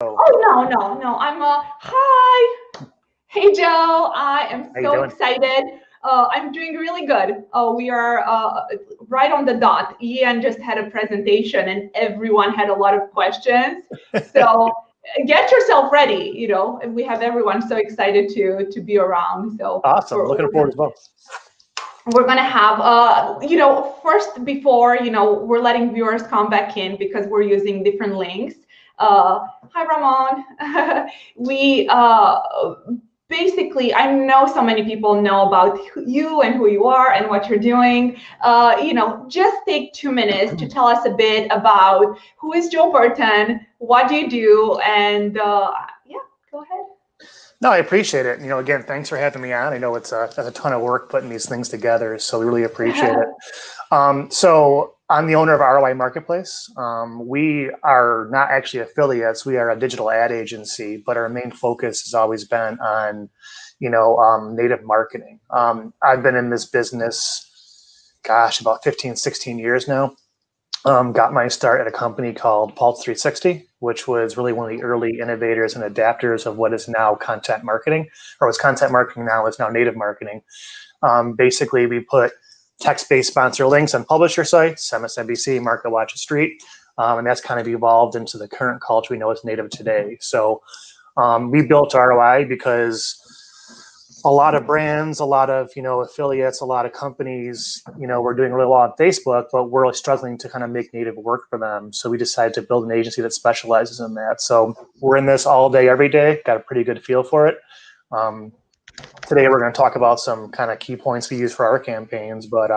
Oh, no. I'm hi. Hey, Joe. I am How you so doing? excited. I'm doing really good. We are right on the dot. Ian just had a presentation and everyone had a lot of questions. So get yourself ready. And we have everyone so excited to be around. So Awesome. Looking forward as well. we're going to have, first before, we're letting viewers come back in because we're using different links. Hi, Ramon. We basically, I know so many people know about you and who you are and what you're doing. Just take 2 minutes to tell us a bit about who is Joe Burton, what do you do, and yeah, go ahead. No, I appreciate it. Again, thanks for having me on. I know it's a ton of work putting these things together, so we really appreciate it. So I'm the owner of ROI Marketplace. We are not actually affiliates. We are a digital ad agency, but our main focus has always been on, native marketing. I've been in this business, about 15, 16 years now. Got my start at a company called Pulse 360, which was really one of the early innovators and adapters of what is now content marketing, or was content marketing now is now native marketing. Basically, we put text-based sponsor links on publisher sites, MSNBC, MarketWatch, Street, and that's kind of evolved into the current culture we know as native today. So we built ROI because a lot of brands, a lot of affiliates, a lot of companies, we're doing really well on Facebook, but we're really struggling to kind of make native work for them. So we decided to build an agency that specializes in that. So we're in this all day, every day. Got a pretty good feel for it. Today we're going to talk about some kind of key points we use for our campaigns, but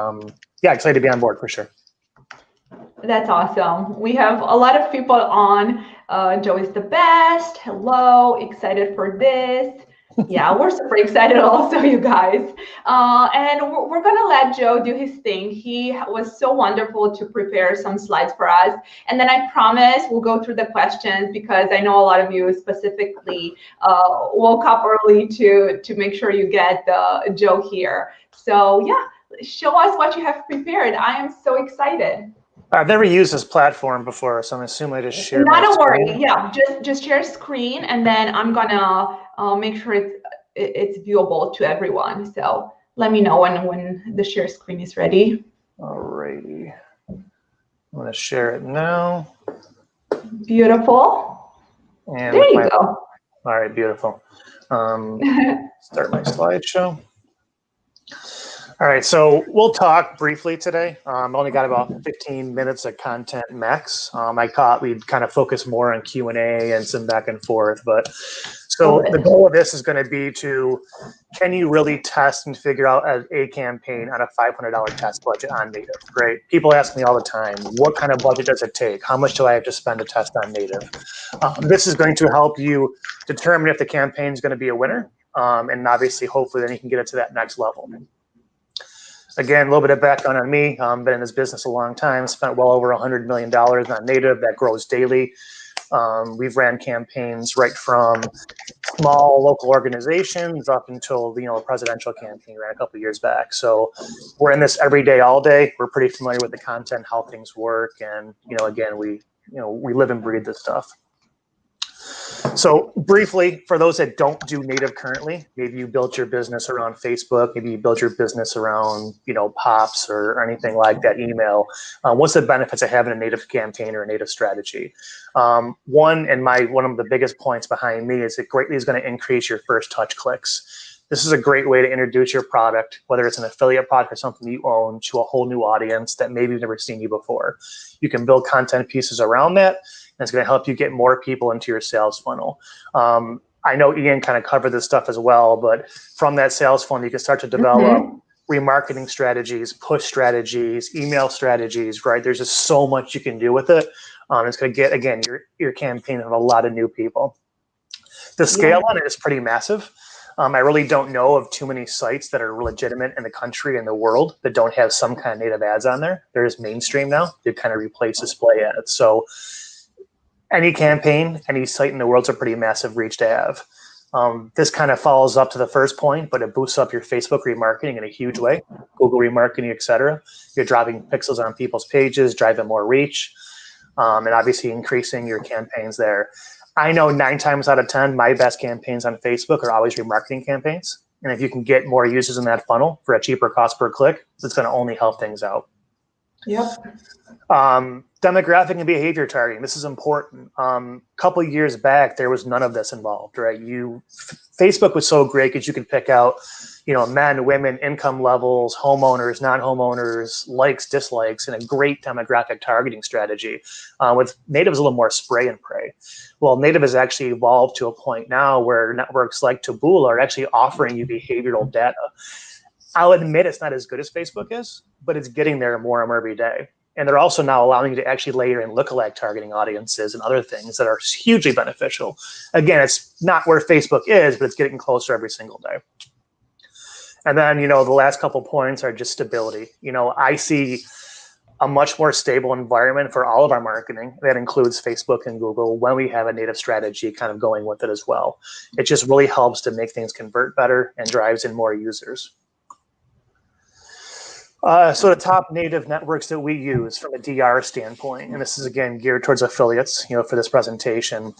yeah, excited to be on board for sure. That's awesome. We have a lot of people on. Joe is the best. Hello, excited for this. Yeah, we're super excited also, you guys. And we're going to let Joe do his thing. He was so wonderful to prepare some slides for us. And then I promise we'll go through the questions because I know a lot of you specifically woke up early to make sure you get Joe here. So yeah, show us what you have prepared. I am so excited. I've never used this platform before, so I'm assuming I just share my screen. Not a worry. screen. Yeah, just share screen, and then I'm gonna make sure it's viewable to everyone. So let me know when the share screen is ready. Alrighty, I'm gonna share it now. Beautiful. And there you go. All right, beautiful. Start my slideshow. All right, so we'll talk briefly today. I've only got about 15 minutes of content max. I thought we'd kind of focus more on Q&A and some back and forth. But so the goal of this is going to be can you really test and figure out a campaign on a $500 test budget on native? Great. People ask me all the time, what kind of budget does it take? How much do I have to spend to test on native? This is going to help you determine if the campaign is going to be a winner. And obviously, hopefully, then you can get it to that next level. Again, a little bit of background on me. Been in this business a long time, spent well over $100 million on native. That grows daily. We've ran campaigns right from small local organizations up until a presidential campaign we ran a couple of years back. So we're in this every day, all day. We're pretty familiar with the content, how things work, and again, we live and breathe this stuff. So briefly, for those that don't do native currently, maybe you built your business around Facebook, maybe you built your business around, Pops or anything like that, email. What's the benefits of having a native campaign or a native strategy? One of the biggest points behind me is it greatly is going to increase your first touch clicks. This is a great way to introduce your product, whether it's an affiliate product or something you own, to a whole new audience that maybe have never seen you before. You can build content pieces around that. And it's going to help you get more people into your sales funnel. I know Ian kind of covered this stuff as well, but from that sales funnel, you can start to develop remarketing strategies, push strategies, email strategies, right? There's just so much you can do with it. It's going to get, again, your campaign of a lot of new people. The scale on it is pretty massive. I really don't know of too many sites that are legitimate in the country and the world that don't have some kind of native ads on there. They're just mainstream now. They kind of replace display ads. So any campaign, any site in the world's a pretty massive reach to have. This kind of follows up to the first point, but it boosts up your Facebook remarketing in a huge way, Google remarketing, et cetera. You're dropping pixels on people's pages, driving more reach, and obviously increasing your campaigns there. I know 9 times out of 10, my best campaigns on Facebook are always remarketing campaigns. And if you can get more users in that funnel for a cheaper cost per click, it's going to only help things out. Yep. Demographic and behavior targeting. This is important. Couple of years back, there was none of this involved, right? Facebook was so great because you could pick out, men, women, income levels, homeowners, non-homeowners, likes, dislikes, and a great demographic targeting strategy. With native is a little more spray and pray. Well, native has actually evolved to a point now where networks like Taboola are actually offering you behavioral data. I'll admit it's not as good as Facebook is, but it's getting there more and more every day. And they're also now allowing you to actually layer in lookalike targeting audiences and other things that are hugely beneficial. Again, it's not where Facebook is, but it's getting closer every single day. And then, the last couple points are just stability. I see a much more stable environment for all of our marketing. That includes Facebook and Google when we have a native strategy kind of going with it as well. It just really helps to make things convert better and drives in more users. So the top native networks that we use from a DR standpoint, and this is again geared towards affiliates, for this presentation.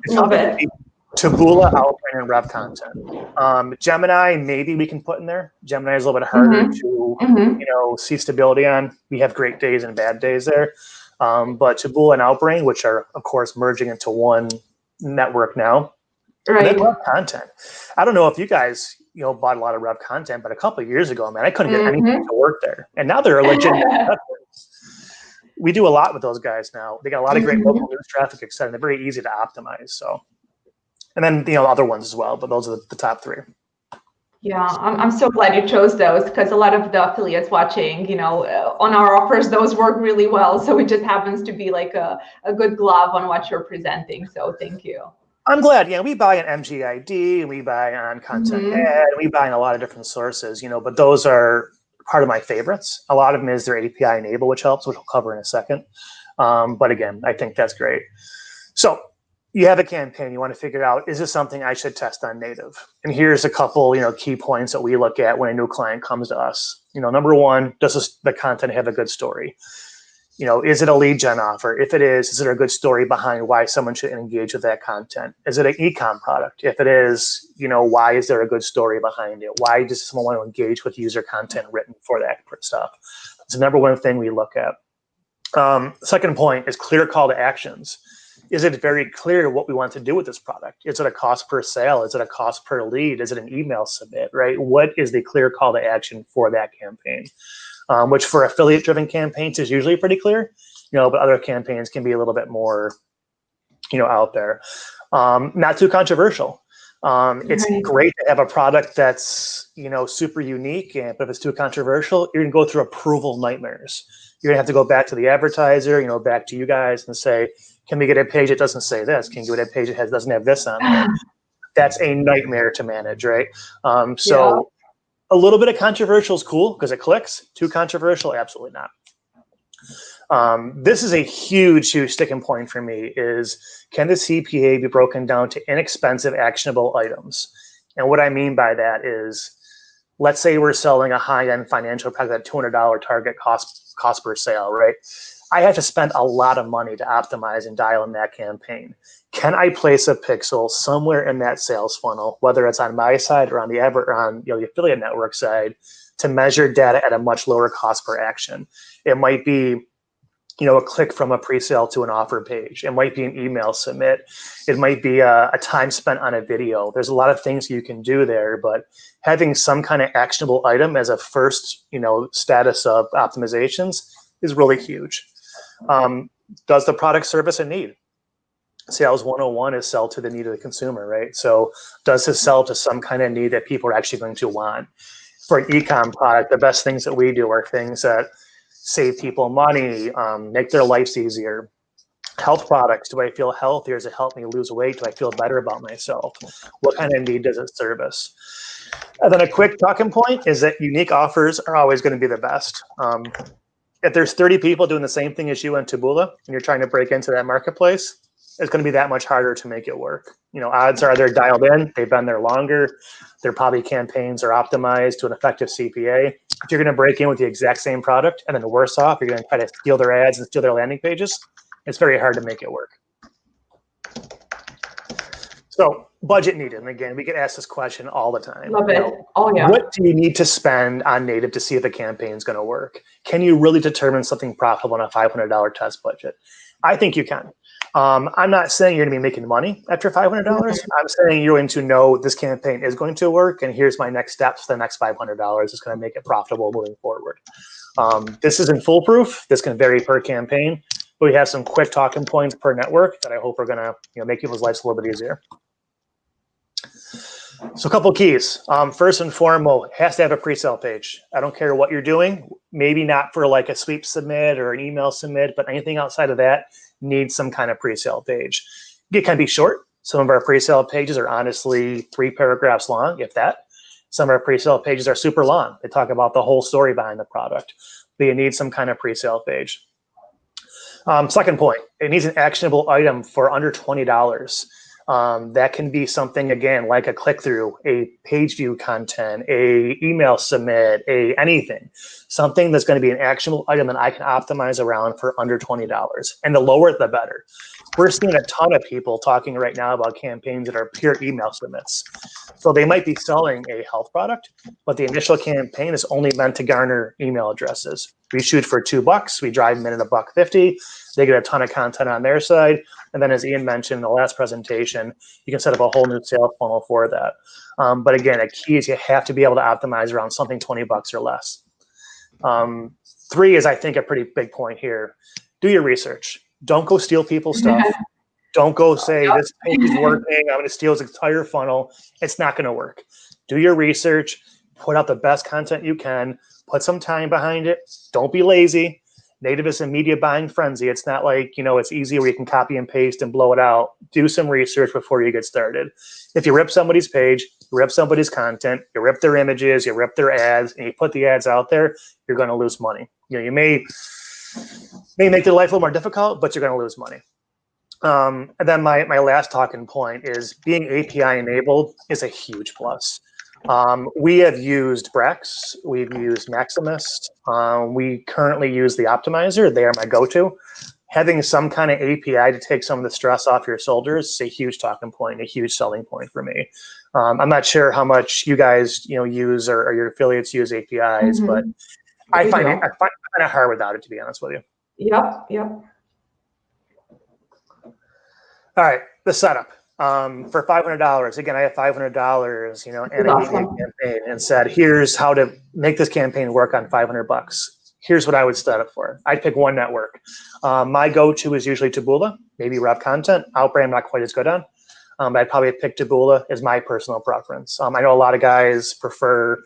Love it. Taboola, Outbrain, and Rev Content. Gemini, maybe we can put in there. Gemini is a little bit harder to, see stability on. We have great days and bad days there. But Taboola and Outbrain, which are of course merging into one network now. Right. And then Rev Content. I don't know if you guys, bought a lot of Rev Content, but a couple of years ago, man, I couldn't get anything to work there. And now they're a legitimate networks. We do a lot with those guys now. They got a lot of great local news traffic, et cetera. They're very easy to optimize. So, and then, other ones as well, but those are the top 3. Yeah, I'm so glad you chose those because a lot of the affiliates watching, on our offers, those work really well. So it just happens to be like a good glove on what you're presenting. So thank you. I'm glad. We buy on MGID, we buy on Content Ad, we buy on a lot of different sources, but those are part of my favorites. A lot of them is their API enable, which helps, which we'll cover in a second. But again, I think that's great. So you have a campaign, you want to figure out, is this something I should test on native? And here's a couple, key points that we look at when a new client comes to us. Number one, does the content have a good story? Is it a lead gen offer? If it is there a good story behind why someone should engage with that content? Is it an e-com product? If it is, why is there a good story behind it? Why does someone want to engage with user content written for that stuff? It's the number one thing we look at. Second point is clear call to actions. Is it very clear what we want to do with this product? Is it a cost per sale? Is it a cost per lead? Is it an email submit, right? What is the clear call to action for that campaign? Which for affiliate-driven campaigns is usually pretty clear, but other campaigns can be a little bit more, out there. Not too controversial. It's great to have a product that's, super unique, but if it's too controversial, you're gonna go through approval nightmares. You're gonna have to go back to the advertiser, back to you guys and say, can we get a page that doesn't say this? Can you get a page that doesn't have this on there? That's a nightmare to manage, right? A little bit of controversial is cool because it clicks. Too controversial, absolutely not. This is a huge sticking point for me is, can the CPA be broken down to inexpensive, actionable items? And what I mean by that is, let's say we're selling a high-end financial product at $200 target cost per sale, right? I have to spend a lot of money to optimize and dial in that campaign. Can I place a pixel somewhere in that sales funnel, whether it's on my side or on the the affiliate network side, to measure data at a much lower cost per action? It might be, a click from a pre-sale to an offer page. It might be an email submit. It might be a time spent on a video. There's a lot of things you can do there, but having some kind of actionable item as a first, status of optimizations is really huge. Does the product service a need? Sales 101 is sell to the need of the consumer, right? So does this sell to some kind of need that people are actually going to want? For an e-com product, the best things that we do are things that save people money, make their lives easier. Health products, do I feel healthier? Does it help me lose weight? Do I feel better about myself? What kind of need does it service? And then a quick talking point is that unique offers are always going to be the best. If there's 30 people doing the same thing as you on Taboola and you're trying to break into that marketplace, it's going to be that much harder to make it work. Odds are they're dialed in, they've been there longer, their probably campaigns are optimized to an effective CPA. If you're going to break in with the exact same product and then worse off, you're going to try to steal their ads and steal their landing pages, it's very hard to make it work. So budget needed. And again, we get asked this question all the time. Love it. Oh, yeah. What do you need to spend on native to see if a campaign is going to work? Can you really determine something profitable on a $500 test budget? I think you can. I'm not saying you're going to be making money after $500. I'm saying you're going to know this campaign is going to work, and here's my next steps for the next $500. It's going to make it profitable moving forward. This isn't foolproof. This can vary per campaign, but we have some quick talking points per network that I hope are going to make people's lives a little bit easier. So a couple keys. First and foremost, it has to have a pre-sale page. I don't care what you're doing. Maybe not for like a sweep submit or an email submit, but anything outside of that needs some kind of pre-sale page. It can be short. Some of our pre-sale pages are honestly 3 paragraphs long, if that. Some of our pre-sale pages are super long. They talk about the whole story behind the product, but you need some kind of pre-sale page. Second point, it needs an actionable item for under $20. That can be something, again, like a click-through, a page view content, a email submit, anything. Something that's going to be an actionable item that I can optimize around for under $20. And the lower, the better. We're seeing a ton of people talking right now about campaigns that are pure email submits. So they might be selling a health product, but the initial campaign is only meant to garner email addresses. We shoot for $2. We drive them in at $1.50. They get a ton of content on their side. And then as Ian mentioned in the last presentation, you can set up a whole new sales funnel for that. But again, a key is you have to be able to optimize around something $20 or less. 3 is, I think, a pretty big point here. Do your research. Don't go steal people's stuff. Don't go say, this page is working, I'm going to steal his entire funnel. It's not going to work. Do your research. Put out the best content you can. Put some time behind it. Don't be lazy. Native is a media buying frenzy. It's not like, it's easy where you can copy and paste and blow it out. Do some research before you get started. If you rip somebody's page, you rip somebody's content, you rip their images, you rip their ads, and you put the ads out there, you're going to lose money. You may make their life a little more difficult, but you're going to lose money. And then my last talking point is being API enabled is a huge plus. We have used Brex, we've used Maximus, we currently use the Optimizer. They are my go-to. Having some kind of API to take some of the stress off your shoulders is a huge talking point, a huge selling point for me. I'm not sure how much you guys use or your affiliates use APIs, but I find it hard without it, to be honest with you. Yep. All right, the setup. For $500, again, I have $500, and I gave you a campaign and said, here's how to make this campaign work on $500. Here's what I would set up for. I'd pick one network. My go-to is usually Taboola, maybe Rev Content. Outbrain I'm not quite as good on. But I'd probably pick Taboola as my personal preference. I know a lot of guys prefer,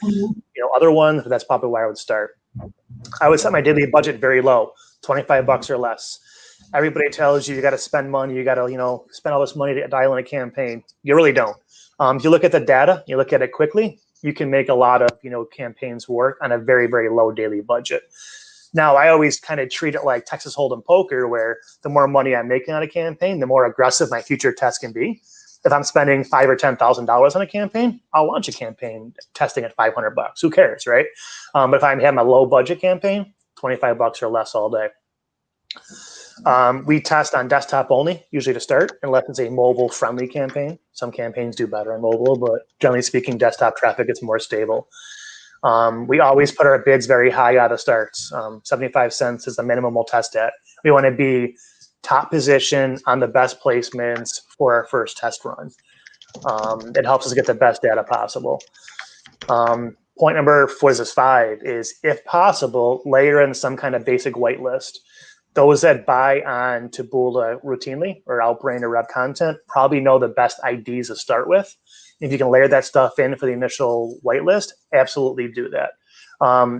other ones, but that's probably where I would start. I would set my daily budget very low, $25 or less. Everybody tells you got to spend money, you got to, spend all this money to dial in a campaign. You really don't. If you look at the data, you look at it quickly, you can make a lot of, campaigns work on a very, very low daily budget. Now, I always kind of treat it like Texas Hold'em poker, where the more money I'm making on a campaign, the more aggressive my future test can be. If I'm spending $5,000 or $10,000 on a campaign, I'll launch a campaign testing at $500. Who cares, right? But if I'm having a low budget campaign, $25 or less all day. We test on desktop only, usually to start, unless it's a mobile-friendly campaign. Some campaigns do better on mobile, but generally speaking, desktop traffic is more stable. We always put our bids very high out of starts. 75 cents is the minimum we'll test at. We want to be top position on the best placements for our first test run. It helps us get the best data possible. Point number 5 is, if possible, layer in some kind of basic whitelist. Those that buy on Taboola routinely or Outbrain or Rev Content probably know the best IDs to start with. If you can layer that stuff in for the initial whitelist, absolutely do that.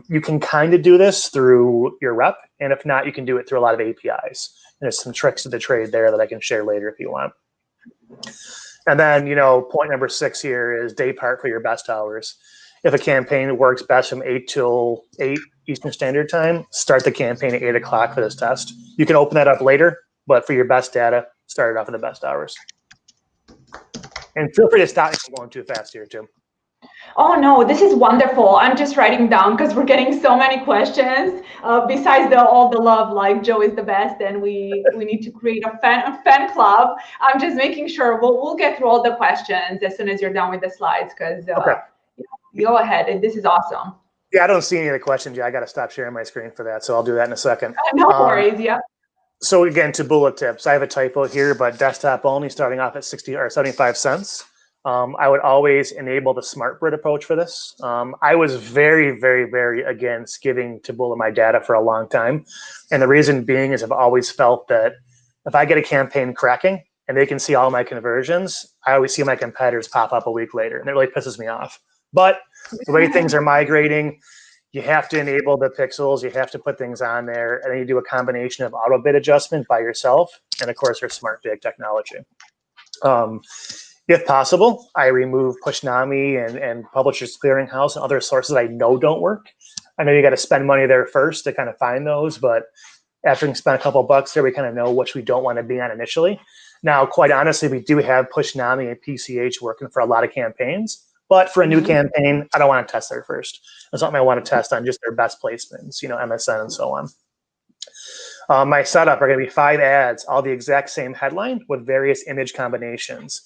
You can kind of do this through your rep, and if not, you can do it through a lot of APIs. And there's some tricks to the trade there that I can share later if you want. And then, point number 6 here is day part for your best hours. If a campaign works best from 8 till 8 Eastern Standard Time, start the campaign at 8 o'clock for this test. You can open that up later, but for your best data, start it off at the best hours. And feel free to stop if I'm going too fast here, too. Oh no, this is wonderful. I'm just writing down because we're getting so many questions. Besides all the love, like Joe is the best, and we need to create a fan club. I'm just making sure we'll get through all the questions as soon as you're done with the slides. Because Okay. go ahead, this is awesome. Yeah, I don't see any of the questions yet. I got to stop sharing my screen for that, so I'll do that in a second. No worries. Yeah. So again, Taboola tips. I have a typo here, but desktop only, starting off at 60 or 75 cents. I would always enable the smart grid approach for this. I was very, very, very against giving Taboola my data for a long time. And the reason being is I've always felt that if I get a campaign cracking and they can see all my conversions, I always see my competitors pop up a week later, and it really pisses me off. But the way things are migrating, you have to enable the pixels, you have to put things on there, and then you do a combination of auto bid adjustment by yourself, and of course, there's smart bid technology. If possible, I remove Pushnami and Publishers Clearinghouse and other sources I know don't work. I know you got to spend money there first to kind of find those, but after you spend a couple of bucks there, we kind of know which we don't want to be on initially. Now, quite honestly, we do have Pushnami and PCH working for a lot of campaigns, but for a new campaign, I don't want to test there first. That's something I want to test on just their best placements, MSN and so on. My setup are going to be 5 ads, all the exact same headline with various image combinations.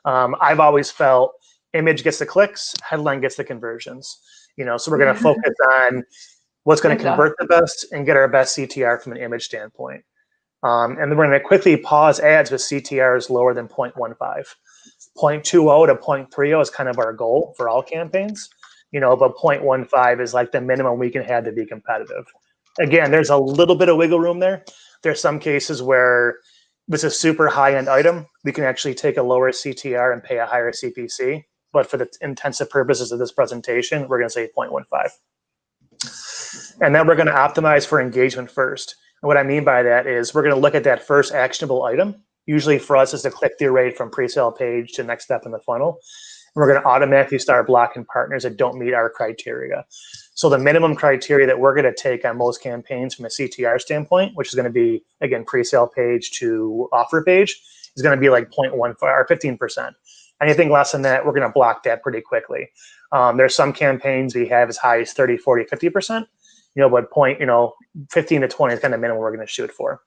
I've always felt image gets the clicks, headline gets the conversions. So we're going to focus on what's going to convert the best and get our best CTR from an image standpoint. And then we're going to quickly pause ads with CTRs lower than 0.15. 0.20 to 0.30 is kind of our goal for all campaigns, but 0.15 is like the minimum we can have to be competitive. Again, there's a little bit of wiggle room there. There's some cases where it's a super high-end item, we can actually take a lower CTR and pay a higher CPC. But for the intensive purposes of this presentation, we're going to say 0.15. And then we're going to optimize for engagement first. And what I mean by that is we're going to look at that first actionable item. Usually for us is the click-through rate from pre-sale page to next step in the funnel. And we're going to automatically start blocking partners that don't meet our criteria. So the minimum criteria that we're going to take on most campaigns from a CTR standpoint, which is going to be, again, pre-sale page to offer page, is going to be like 0.15 or 15%. Anything less than that, we're going to block that pretty quickly. There's some campaigns we have as high as 30, 40, 50%, but 15 to 20 is kind of minimum we're going to shoot for.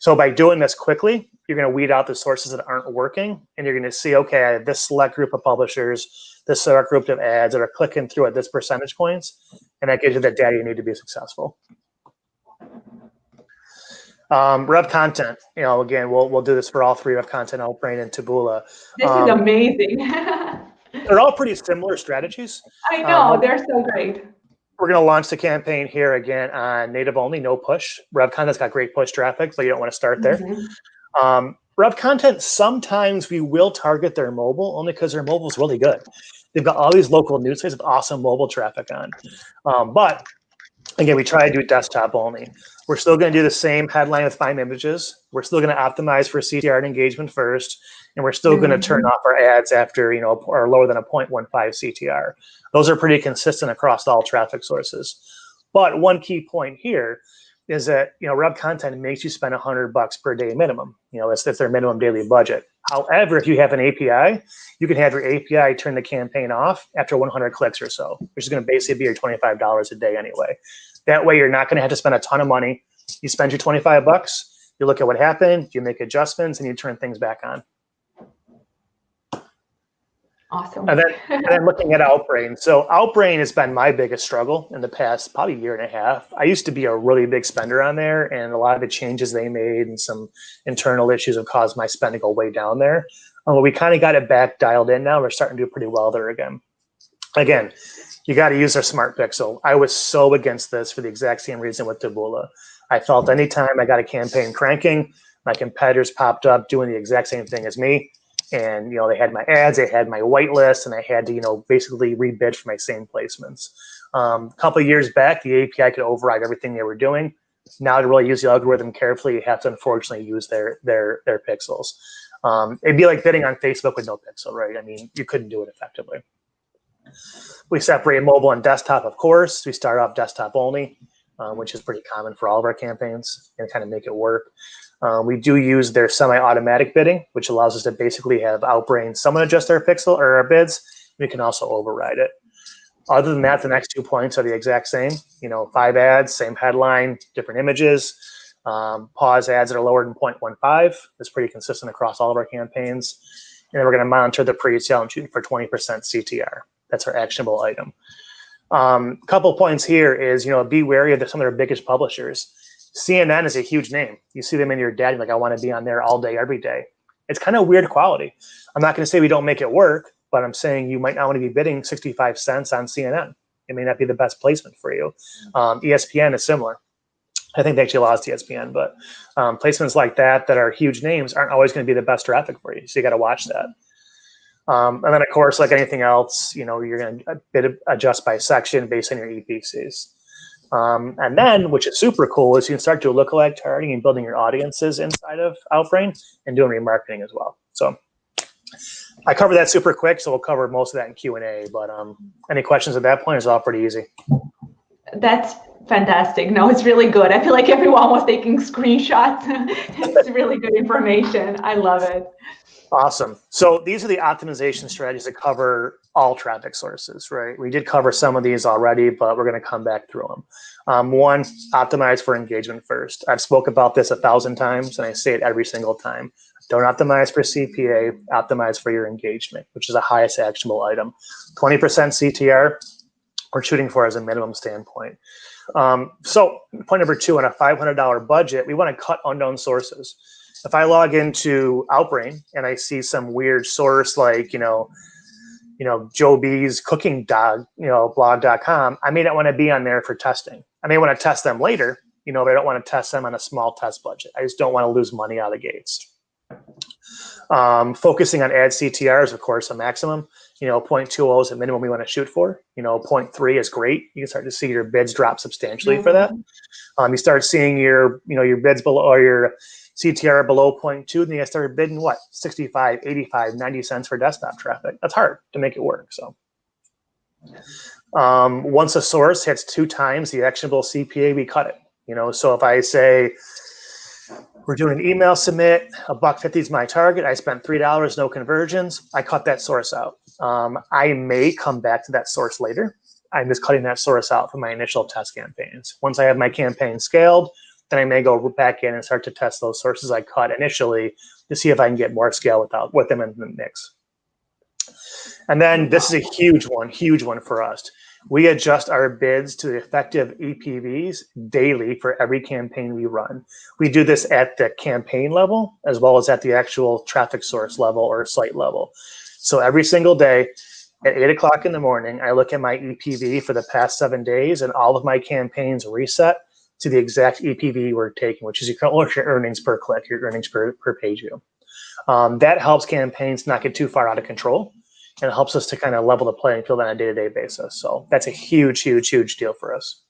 So by doing this quickly, you're going to weed out the sources that aren't working, and you're going to see, okay, I have this select group of publishers, this select group of ads that are clicking through at this percentage points, and that gives you the data you need to be successful. Rev content, again, we'll do this for all 3 Rev content, Outbrain and Taboola. This is amazing. They're all pretty similar strategies. I know, they're so great. We're going to launch the campaign here again on native only, no push. Rev content's got great push traffic, but you don't want to start there. Rev content, sometimes we will target their mobile only because their mobile is really good. They've got all these local news sites with awesome mobile traffic on. But again, we try to do desktop only. We're still going to do the same headline with 5 images. We're still going to optimize for CTR and engagement first, and we're still going to turn off our ads after, or lower than a 0.15 CTR. Those are pretty consistent across all traffic sources. But one key point here is that, Rev content makes you spend $100 per day minimum. That's their minimum daily budget. However, if you have an API, you can have your API turn the campaign off after 100 clicks or so, which is going to basically be your $25 a day anyway. That way, you're not going to have to spend a ton of money. You spend your $25, you look at what happened, you make adjustments, and you turn things back on. Awesome. And then looking at Outbrain. So Outbrain has been my biggest struggle in the past probably year and a half. I used to be a really big spender on there, and a lot of the changes they made and some internal issues have caused my spend to go way down there. We kind of got it back dialed in now. We're starting to do pretty well there again. Again, you got to use our smart pixel. I was so against this for the exact same reason with Taboola. I felt anytime I got a campaign cranking, my competitors popped up doing the exact same thing as me. And, they had my ads, they had my whitelist, and I had to, basically rebid for my same placements. A couple of years back, the API could override everything they were doing. Now to really use the algorithm carefully, you have to unfortunately use their pixels. It'd be like bidding on Facebook with no pixel, right? I mean, you couldn't do it effectively. We separate mobile and desktop, of course. We start off desktop only, which is pretty common for all of our campaigns, and kind of make it work. We do use their semi-automatic bidding, which allows us to basically have Outbrain someone adjust our pixel or our bids. We can also override it. Other than that, the next 2 points are the exact same. 5 ads, same headline, different images. Pause ads that are lower than 0.15. That's pretty consistent across all of our campaigns. And then we're going to monitor the pre-sale and shooting for 20% CTR. That's our actionable item. Couple points here is, be wary of some of their biggest publishers. CNN is a huge name. You see them in your data, like, I want to be on there all day, every day. It's kind of weird quality. I'm not going to say we don't make it work, but I'm saying you might not want to be bidding 65 cents on CNN. It may not be the best placement for you. ESPN is similar. I think they actually lost ESPN, but placements like that are huge names aren't always going to be the best traffic for you. So you got to watch that. And then, of course, like anything else, you're going to adjust by section based on your EPCs. And then, which is super cool, is you can start doing lookalike targeting and building your audiences inside of Outbrain and doing remarketing as well. So I covered that super quick, so we'll cover most of that in Q&A. But any questions at that point is all pretty easy. That's fantastic. No, it's really good. I feel like everyone was taking screenshots. It's really good information. I love it. Awesome. So these are the optimization strategies that cover all traffic sources, right? We did cover some of these already, but we're going to come back through them. One, optimize for engagement first. I've spoke about this 1,000 times, and I say it every single time. Don't optimize for CPA, optimize for your engagement, which is the highest actionable item. 20% CTR, we're shooting for as a minimum standpoint. So point number 2, on a $500 budget, we want to cut unknown sources. If I log into Outbrain and I see some weird source like, Joe B's cooking dog, blog.com, I may not want to be on there for testing. I may want to test them later, but I don't want to test them on a small test budget. I just don't want to lose money out of the gates. Focusing on ad CTR is, of course, a maximum. 0.20 is the minimum we want to shoot for. 0.3 is great. You can start to see your bids drop substantially for that. You start seeing your bids below, or your CTR below 0.2, then you start bidding 65, 85, 90 cents for desktop traffic. That's hard to make it work. So once a source hits 2 times the actionable CPA, we cut it. So if I say we're doing an email submit, $1.50 is my target, I spent $3, no conversions, I cut that source out. I may come back to that source later. I'm just cutting that source out from my initial test campaigns. Once I have my campaign scaled, then I may go back in and start to test those sources I cut initially to see if I can get more scale with them in the mix. And then this is a huge one for us. We adjust our bids to the effective EPVs daily for every campaign we run. We do this at the campaign level as well as at the actual traffic source level or site level. So every single day at 8 o'clock in the morning, I look at my EPV for the past 7 days, and all of my campaigns reset to the exact EPV we're taking, which is your earnings per click, your earnings per page view. That helps campaigns not get too far out of control, and it helps us to kind of level the playing field on a day-to-day basis. So that's a huge deal for us.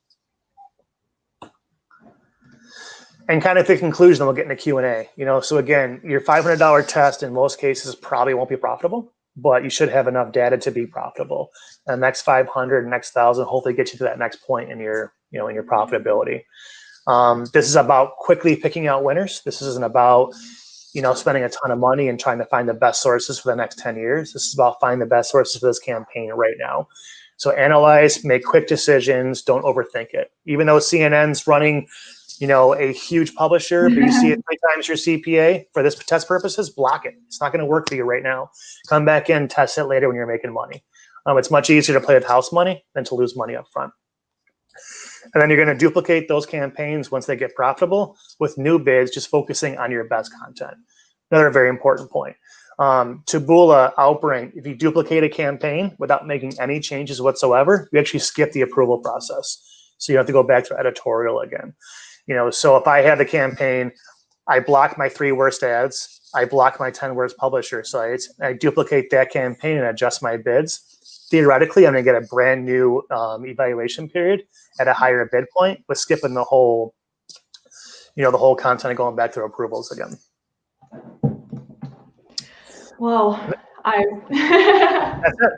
And kind of the conclusion, we'll get into Q&A. So again, your $500 test in most cases probably won't be profitable, but you should have enough data to be profitable. And next 500, next 1,000, hopefully get you to that next point in your profitability. This is about quickly picking out winners. This isn't about spending a ton of money and trying to find the best sources for the next 10 years. This is about finding the best sources for this campaign right now. So analyze, make quick decisions, don't overthink it. Even though CNN's running, a huge publisher, but you see it 3 times your CPA, for this test purposes, block it. It's not going to work for you right now. Come back in, test it later when you're making money. It's much easier to play with house money than to lose money up front. And then you're going to duplicate those campaigns once they get profitable with new bids, just focusing on your best content. Another very important point. Taboola, Outbrain, if you duplicate a campaign without making any changes whatsoever, you actually skip the approval process. So you have to go back to editorial again. So if I had the campaign, I block my 3 worst ads, I block my 10 worst publisher sites, I duplicate that campaign and adjust my bids. Theoretically, I'm going to get a brand new evaluation period at a higher bid point, but skipping the whole, the whole content and going back to approvals again. Well, That's it.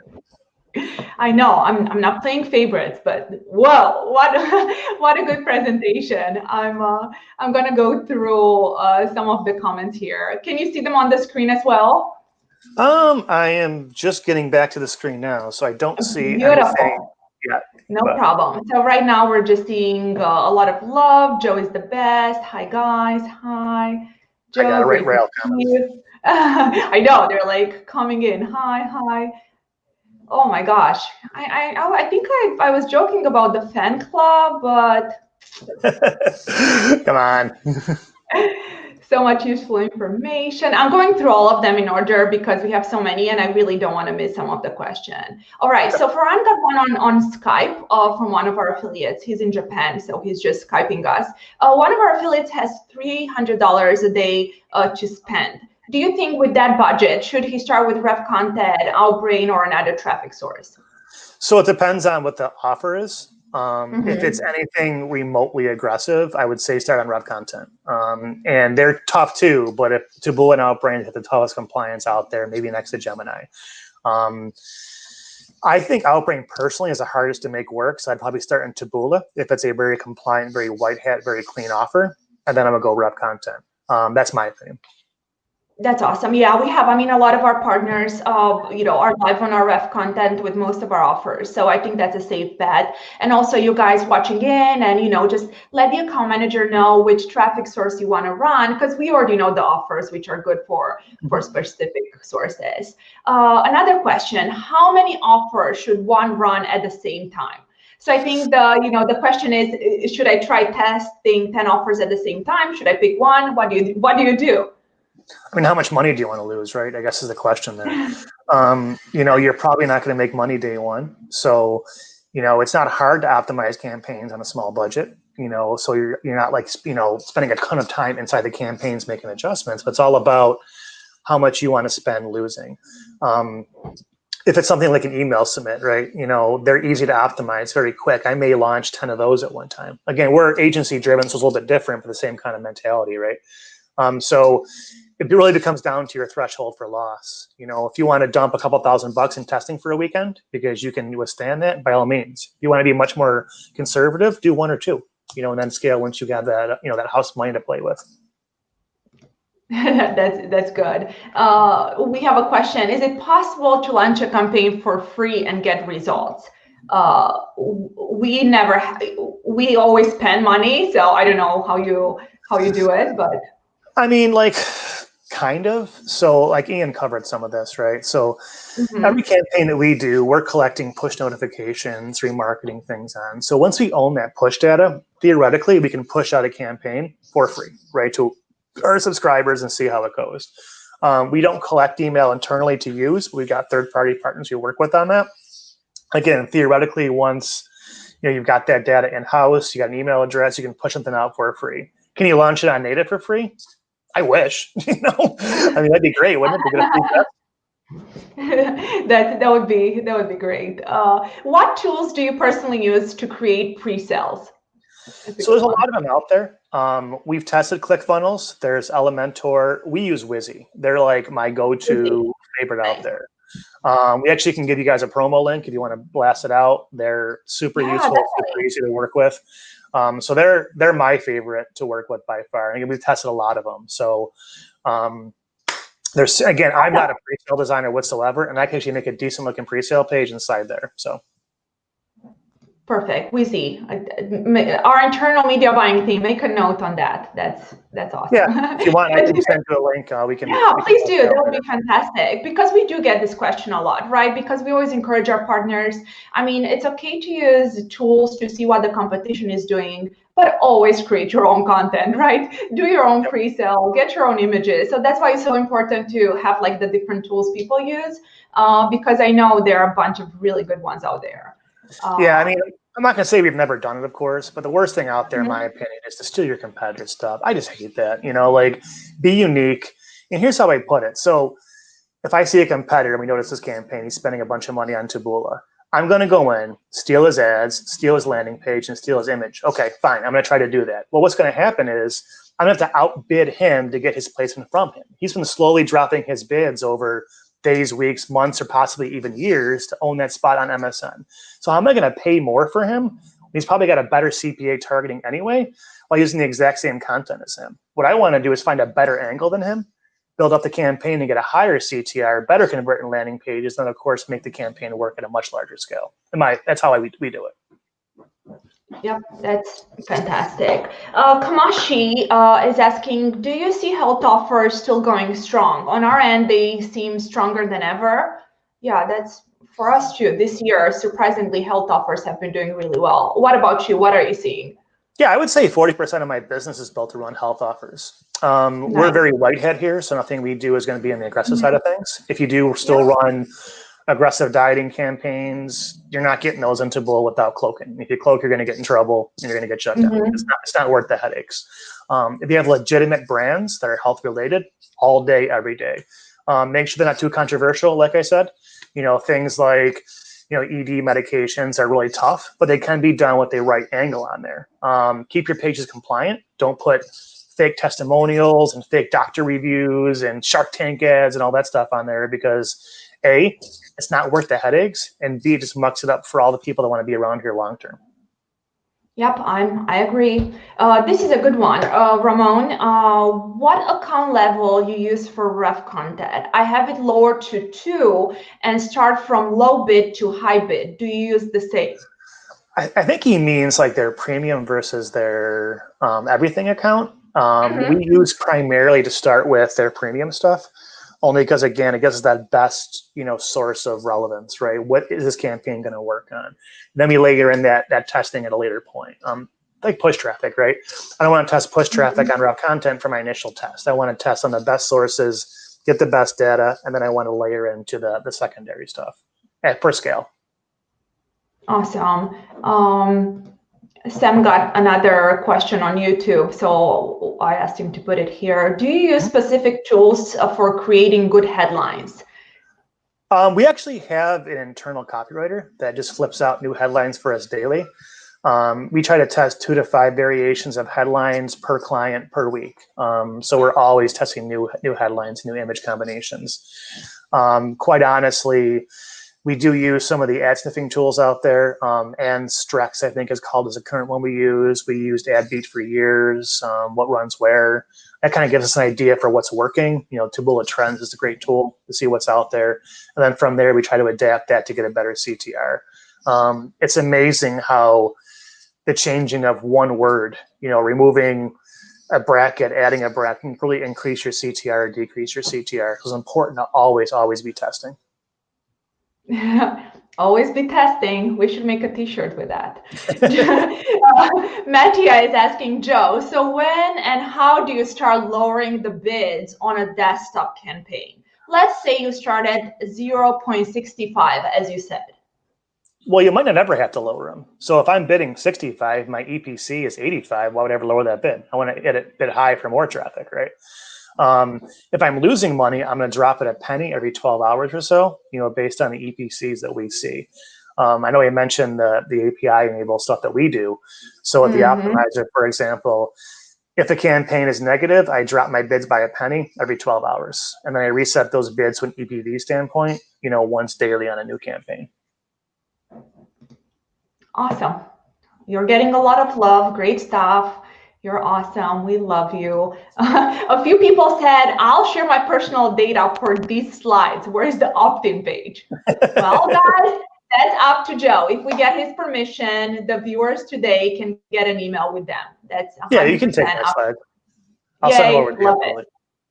I know I'm not playing favorites, but whoa, what a good presentation. I'm gonna go through some of the comments here. Can you see them on the screen as well? I am just getting back to the screen now, so I don't see anything. Yeah. No problem. So right now we're just seeing a lot of love. Joe is the best. Hi guys. Hi. I got Joe, a right great to rail see comment. you. I know they're like coming in. Hi, hi. Oh my gosh. I think I was joking about the fan club, but Come on. so much useful information. I'm going through all of them in order because we have so many and I really don't want to miss some of the question. All right, so Farhan got one on Skype from one of our affiliates. He's in Japan, so he's just Skyping us. One of our affiliates has $300 a day to spend. Do you think with that budget, should he start with Ref Content, Outbrain, or another traffic source? So it depends on what the offer is. If it's anything remotely aggressive, I would say start on Rev Content. And they're tough too, but if Taboola and Outbrain have the toughest compliance out there, maybe next to Gemini. I think Outbrain personally is the hardest to make work, so I'd probably start in Taboola if it's a very compliant, very white hat, very clean offer, and then I'm gonna go Rev Content. That's my opinion. That's awesome. Yeah, we have, a lot of our partners, are live on our Ref Content with most of our offers. So I think that's a safe bet. And also you guys watching in and, just let the account manager know which traffic source you want to run because we already know the offers which are good for specific sources. Another question, how many offers should one run at the same time? So I think the question is, should I try testing 10 offers at the same time? Should I pick one? What do you do? I mean, how much money do you want to lose, right? I guess is the question there. You're probably not going to make money day one. So, it's not hard to optimize campaigns on a small budget, so you're not like, spending a ton of time inside the campaigns making adjustments, but it's all about how much you want to spend losing. If it's something like an email submit, right? They're easy to optimize very quick. I may launch 10 of those at one time. Again, we're agency driven, so it's a little bit different, but the same kind of mentality, right? So it really becomes down to your threshold for loss. If you want to dump a couple $1,000 in testing for a weekend because you can withstand that, by all means. If you want to be much more conservative, do one or two, and then scale once you got that, that house money to play with. That's good. We have a question. Is it possible to launch a campaign for free and get results? We always spend money, so I don't know how you do it, but I mean, kind of. So Ian covered some of this, right? So every campaign that we do, we're collecting push notifications, remarketing things on. So once we own that push data, theoretically, we can push out a campaign for free, right, to our subscribers and see how it goes. We don't collect email internally to use. We've got third-party partners we work with on that. Again, theoretically, once you've got that data in-house, you got an email address, you can push something out for free. Can you launch it on native for free? I wish, I mean, that'd be great, wouldn't it? To get a free test? that would be great. What tools do you personally use to create pre-sales? So there's a lot of them out there. We've tested ClickFunnels. There's Elementor. We use Wizzy. They're like my go-to favorite out there. We actually can give you guys a promo link if you want to blast it out. They're super useful, super easy to work with. So they're my favorite to work with by far. And we've tested a lot of them. So there's, again, I'm not a pre-sale designer whatsoever, and I can actually make a decent looking pre-sale page inside there. So perfect. We see our internal media buying team. Make a note on that. That's awesome. Yeah, if you want, I can send you a link. We can. Yeah, please do. That would be fantastic because we do get this question a lot, right? Because we always encourage our partners. I mean, it's okay to use tools to see what the competition is doing, but always create your own content, right? Do your own pre-sale, get your own images. So that's why it's so important to have like the different tools people use, because I know there are a bunch of really good ones out there. Yeah, I mean, I'm not going to say we've never done it, of course, but the worst thing out there, in my opinion, is to steal your competitor's stuff. I just hate that, be unique. And here's how I put it. So if I see a competitor and we notice this campaign, he's spending a bunch of money on Taboola, I'm going to go in, steal his ads, steal his landing page, and steal his image. Okay, fine. I'm going to try to do that. Well, what's going to happen is I'm going to have to outbid him to get his placement from him. He's been slowly dropping his bids over days, weeks, months, or possibly even years to own that spot on MSN. So how am I going to pay more for him? He's probably got a better CPA targeting anyway while using the exact same content as him. What I want to do is find a better angle than him build up the campaign and get a higher CTR, better converting landing pages, then of course make the campaign work at a much larger scale. That's how we do it. Yep, that's fantastic. Kamashi is asking, do you see health offers still going strong? On our end, they seem stronger than ever. Yeah, that's for us too. This year, surprisingly, health offers have been doing really well. What about you? What are you seeing? Yeah, I would say 40% of my business is built around health offers. We're very whitehead here, so nothing we do is going to be on the aggressive side of things. If you do still run aggressive dieting campaigns, you're not getting those into Taboola without cloaking. If you cloak, you're going to get in trouble and you're going to get shut down. It's not worth the headaches. If you have legitimate brands that are health related, all day, every day, make sure they're not too controversial. Like I said, things like ED medications are really tough, but they can be done with the right angle on there. Keep your pages compliant. Don't put fake testimonials and fake doctor reviews and Shark Tank ads and all that stuff on there, because A, it's not worth the headaches, and B, it just mucks it up for all the people that want to be around here long term. Yep, I agree. This is a good one. Ramon, what account level you use for ref content? I have it lowered to 2 and start from low bid to high bid. Do you use the same? I think he means like their premium versus their everything account. We use primarily to start with their premium stuff, only because, again, it gives us that best, source of relevance, right? What is this campaign going to work on? Then we layer in that testing at a later point, like push traffic, right? I don't want to test push traffic on ref content for my initial test. I want to test on the best sources, get the best data, and then I want to layer into the secondary stuff per scale. Awesome. Sam got another question on YouTube, so I asked him to put it here. Do you use specific tools for creating good headlines? We actually have an internal copywriter that just flips out new headlines for us daily. We try to test 2 to 5 variations of headlines per client per week. So we're always testing new headlines, new image combinations. Quite honestly, we do use some of the ad sniffing tools out there, and Strex, I think, is called as a current one we use. We used AdBeat for years, what runs where. That kind of gives us an idea for what's working. Taboola Trends is a great tool to see what's out there. And then from there, we try to adapt that to get a better CTR. It's amazing how the changing of one word, removing a bracket, adding a bracket, can really increase your CTR or decrease your CTR. It's important to always be testing. Always be testing. We should make a t-shirt with that. Mattia is asking Joe, so when and how do you start lowering the bids on a desktop campaign? Let's say you start at 0.65, as you said. Well, you might not ever have to lower them. So if I'm bidding 65, my EPC is 85, why would I ever lower that bid? I want to get it bid high for more traffic, right? If I'm losing money, I'm going to drop it a penny every 12 hours or so, based on the EPCs that we see. I know you mentioned the API enabled stuff that we do. So with the optimizer, for example, if the campaign is negative, I drop my bids by a penny every 12 hours. And then I reset those bids from an EPV standpoint, once daily on a new campaign. Awesome. You're getting a lot of love. Great stuff. You're awesome. We love you. A few people said, I'll share my personal data for these slides. Where's the opt-in page? Well, guys, that's up to Joe. If we get his permission, the viewers today can get an email with them. That's 100% you can take that slide. I'll send them over to you.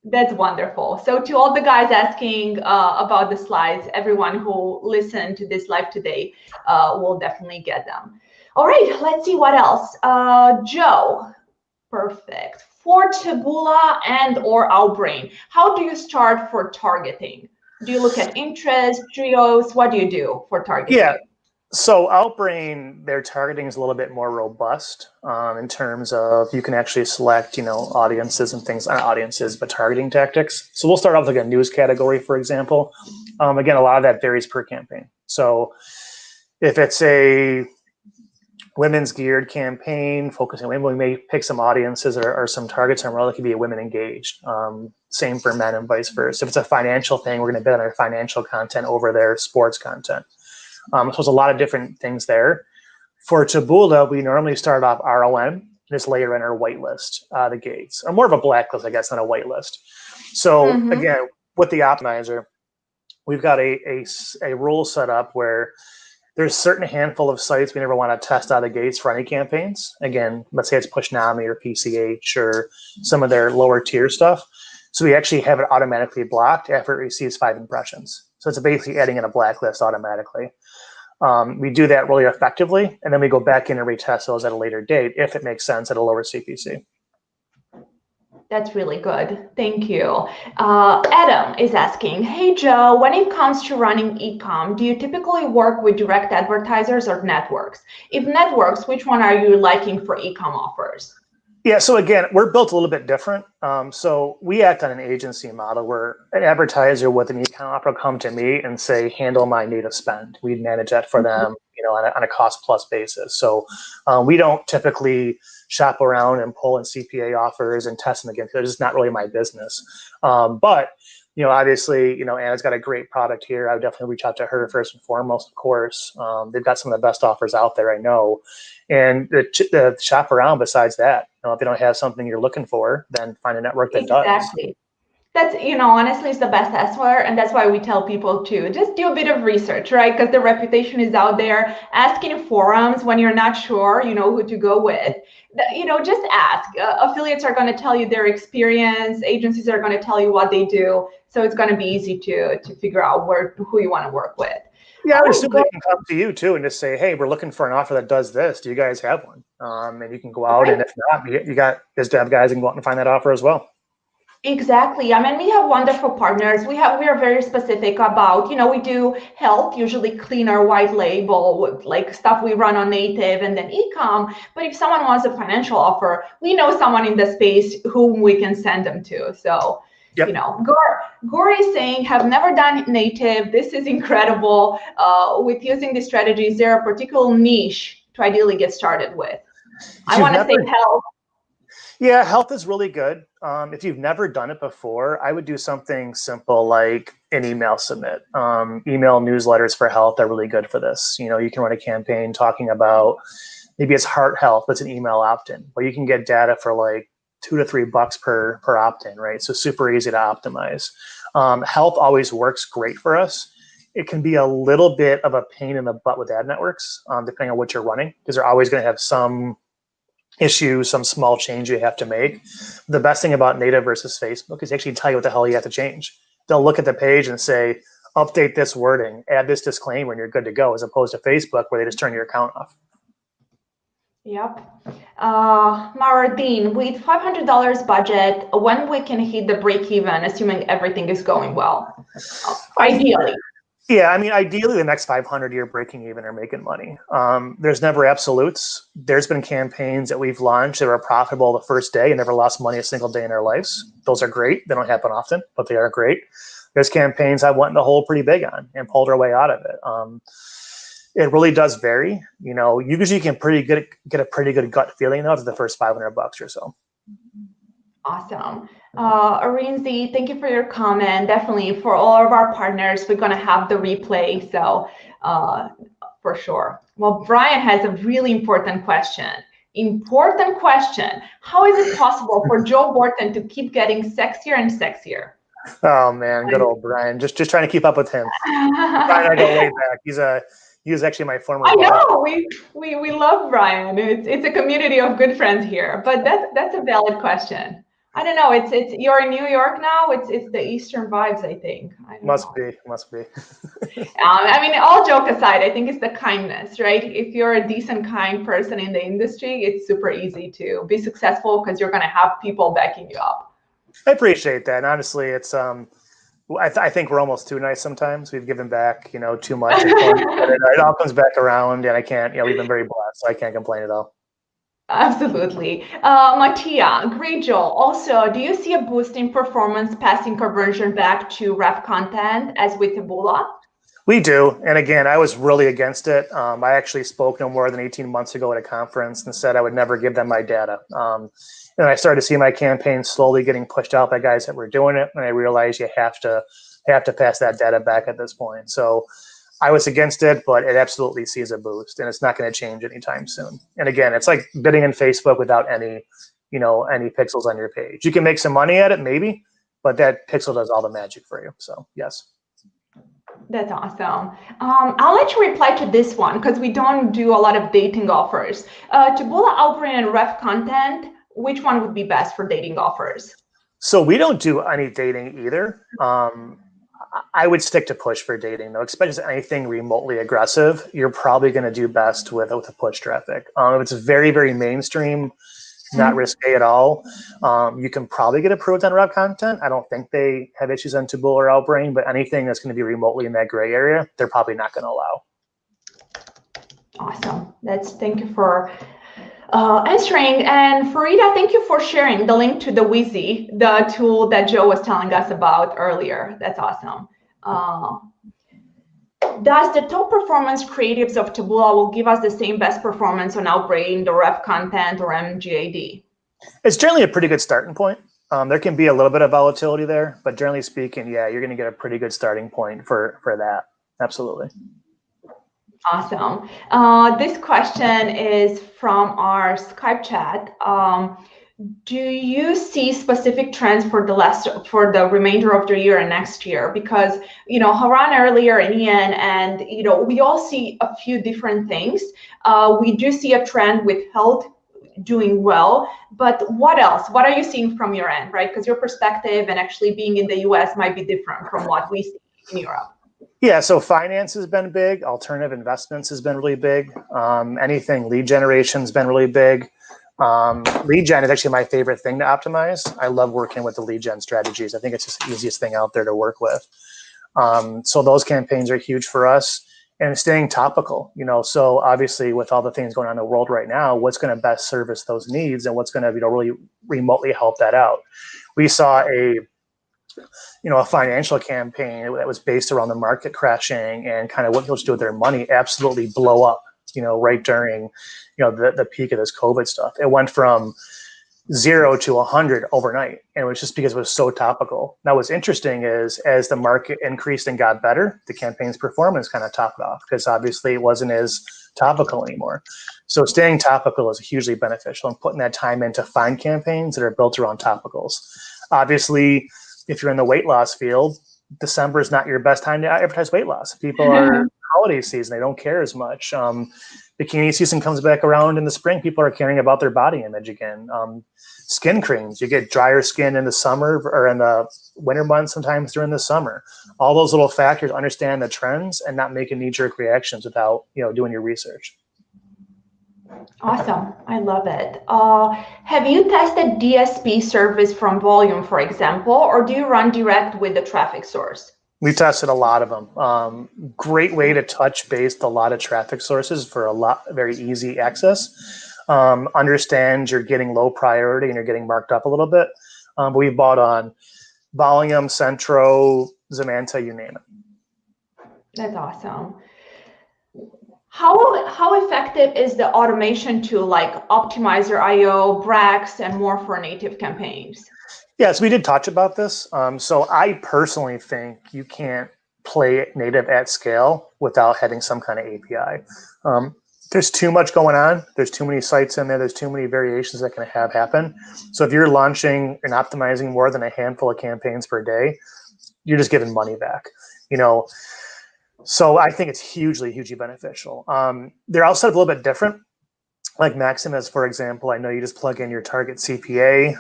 That's wonderful. So to all the guys asking about the slides, everyone who listened to this live today will definitely get them. All right, let's see what else. Joe. Perfect. For Taboola and or Outbrain, how do you start for targeting? Do you look at interest, geos? What do you do for targeting? Yeah. So Outbrain, their targeting is a little bit more robust in terms of you can actually select, audiences and things, not audiences, but targeting tactics. So we'll start off with like a news category, for example. Again, a lot of that varies per campaign. So if it's a women's geared campaign focusing on women, we may pick some audiences or some targets on where it could be a women engaged. Same for men and vice versa. If it's a financial thing, we're going to bid on our financial content over their sports content. So there's a lot of different things there. For Taboola, we normally start off ROM, just layer in our whitelist, the gates, or more of a blacklist, I guess, than a whitelist. So again, with the optimizer, we've got a rule set up where there's a certain handful of sites we never want to test out of the gates for any campaigns. Again, let's say it's Pushnami or PCH or some of their lower tier stuff. So we actually have it automatically blocked after it receives 5 impressions. So it's basically adding in a blacklist automatically. We do that really effectively, and then we go back in and retest those at a later date if it makes sense at a lower CPC. That's really good. Thank you. Adam is asking, hey, Joe, when it comes to running e-com, do you typically work with direct advertisers or networks? If networks, which one are you liking for e-com offers? Yeah, so again, we're built a little bit different. So we act on an agency model where an advertiser with an e-com offer will come to me and say, handle my native spend. We manage that for them, on a cost plus basis. So we don't typically shop around and pull in CPA offers and test them again, because it's just not really my business. But obviously, Anna's got a great product here. I would definitely reach out to her first and foremost, of course. They've got some of the best offers out there, I know. And the shop around besides that, if they don't have something you're looking for, then find a network that does. Exactly. That's, honestly, it's the best answer. And that's why we tell people to just do a bit of research, right? Because the reputation is out there. Ask in forums when you're not sure, who to go with. Just ask. Affiliates are going to tell you their experience. Agencies are going to tell you what they do. So it's going to be easy to figure out who you want to work with. Yeah, I would assume they can come to you too and just say, hey, we're looking for an offer that does this. Do you guys have one? And you can go out, and if not, you got BizDev guys and go out and find that offer as well. Exactly. I mean, we have wonderful partners. We are very specific about, we do health, usually cleaner white label, with like stuff we run on native and then e-com. But if someone wants a financial offer, we know someone in the space whom we can send them to. So, yep. Gore is saying, have never done native. This is incredible. With using this strategy, is there a particular niche to ideally get started with? I want to say health. Yeah, health is really good. If you've never done it before, I would do something simple like an email submit. Email newsletters for health are really good for this. You can run a campaign talking about, maybe it's heart health, but it's an email opt-in, but you can get data for like $2 to $3 per opt-in, right? So super easy to optimize. Health always works great for us. It can be a little bit of a pain in the butt with ad networks, depending on what you're running, because they're always going to have some issue, some small change you have to make. The best thing about native versus Facebook is they actually tell you what the hell you have to change. They'll look at the page and say, update this wording, add this disclaimer, and you're good to go, as opposed to Facebook where they just turn your account off. Yep. Maradine, with $500 budget, when we can hit the break even, assuming everything is going well, ideally? Yeah, I mean, ideally, the next 500 you're breaking even or making money. There's never absolutes. There's been campaigns that we've launched that were profitable the first day and never lost money a single day in their lives. Those are great. They don't happen often, but they are great. There's campaigns I went in the hole pretty big on and pulled our way out of it. It really does vary. Usually you can get a pretty good gut feeling though after the first $500 or so. Awesome. Arinzi, thank you for your comment. Definitely for all of our partners, we're going to have the replay. So for sure. Well, Brian has a really important question. How is it possible for Joe Burton to keep getting sexier and sexier? Oh man, good old Brian. Just trying to keep up with him. Brian, I go way back. He was actually my former boss. I know, we love Brian. It's a community of good friends here. But that's a valid question. I don't know. It's you're in New York now. It's the Eastern vibes, I think. Must be. I mean, all joke aside, I think it's the kindness, right? If you're a decent, kind person in the industry, it's super easy to be successful because you're going to have people backing you up. I appreciate that. And honestly, it's I think we're almost too nice sometimes. We've given back, too much. It all comes back around, and I can't. We've been very blessed, so I can't complain at all. Absolutely. Mattia, great, Joel. Also, do you see a boost in performance passing conversion back to ref content as with Taboola? We do. And again, I was really against it. I actually spoke no more than 18 months ago at a conference and said I would never give them my data. And I started to see my campaign slowly getting pushed out by guys that were doing it. And I realized you have to pass that data back at this point. So I was against it, but it absolutely sees a boost, and it's not going to change anytime soon. And again, it's like bidding in Facebook without any pixels on your page. You can make some money at it, maybe, but that pixel does all the magic for you. So yes. That's awesome. I'll let you reply to this one because we don't do a lot of dating offers. Taboola, Outbrain, and Rev content, which one would be best for dating offers? So we don't do any dating either. I would stick to push for dating though, especially anything remotely aggressive. You're probably going to do best with the push traffic. If it's very, very mainstream, not risky at all, you can probably get approved on Rev content. I don't think they have issues on Taboola or Outbrain, but anything that's going to be remotely in that gray area, they're probably not going to allow. Awesome. Thank you for answering. And Farida, thank you for sharing the link to the Wheezy, the tool that Joe was telling us about earlier. That's awesome. Does the top performance creatives of Taboola will give us the same best performance on Outbrain, the Rev content, or MGAD? It's generally a pretty good starting point. There can be a little bit of volatility there, but generally speaking, yeah, you're going to get a pretty good starting point for that. Absolutely. Awesome. This question is from our Skype chat. Do you see specific trends for the remainder of the year and next year? Because Haran earlier and Ian, and we all see a few different things. We do see a trend with health doing well, but what else? What are you seeing from your end, right? Because your perspective and actually being in the US might be different from what we see in Europe. Yeah, so finance has been big. Alternative investments has been really big. Anything lead generation has been really big. Lead gen is actually my favorite thing to optimize. I love working with the lead gen strategies. I think it's just the easiest thing out there to work with. So those campaigns are huge for us, and staying topical, so obviously with all the things going on in the world right now, what's going to best service those needs and what's going to, really remotely help that out. We saw a financial campaign that was based around the market crashing and kind of what people should do with their money absolutely blow up, right during, the peak of this COVID stuff. It went from 0 to 100 overnight. And it was just because it was so topical. Now, what's interesting is as the market increased and got better, the campaign's performance kind of topped off because obviously it wasn't as topical anymore. So staying topical is hugely beneficial and putting that time in to find campaigns that are built around topicals. Obviously, if you're in the weight loss field, December is not your best time to advertise weight loss. People are holiday season; they don't care as much. Bikini season comes back around in the spring. People are caring about their body image again. Skin creams, you get drier skin in the summer or in the winter months, sometimes during the summer. All those little factors, understand the trends and not making knee-jerk reactions without doing your research. Awesome. I love it. Have you tested DSP service from volume, for example, or do you run direct with the traffic source? We tested a lot of them. Great way to touch base a lot of traffic sources for very easy access. Understand you're getting low priority and you're getting marked up a little bit. But we bought on Volume, Centro, Zemanta, you name it. That's awesome. How effective is the automation tool like Optimizer.io, Brax, and more for native campaigns? Yes, we did touch about this. So I personally think you can't play native at scale without having some kind of API. There's too much going on. There's too many sites in there. There's too many variations that can happen. So if you're launching and optimizing more than a handful of campaigns per day, you're just giving money back, So I think it's hugely, hugely beneficial. They're all set up a little bit different. Like Maximus, for example, I know you just plug in your target CPA,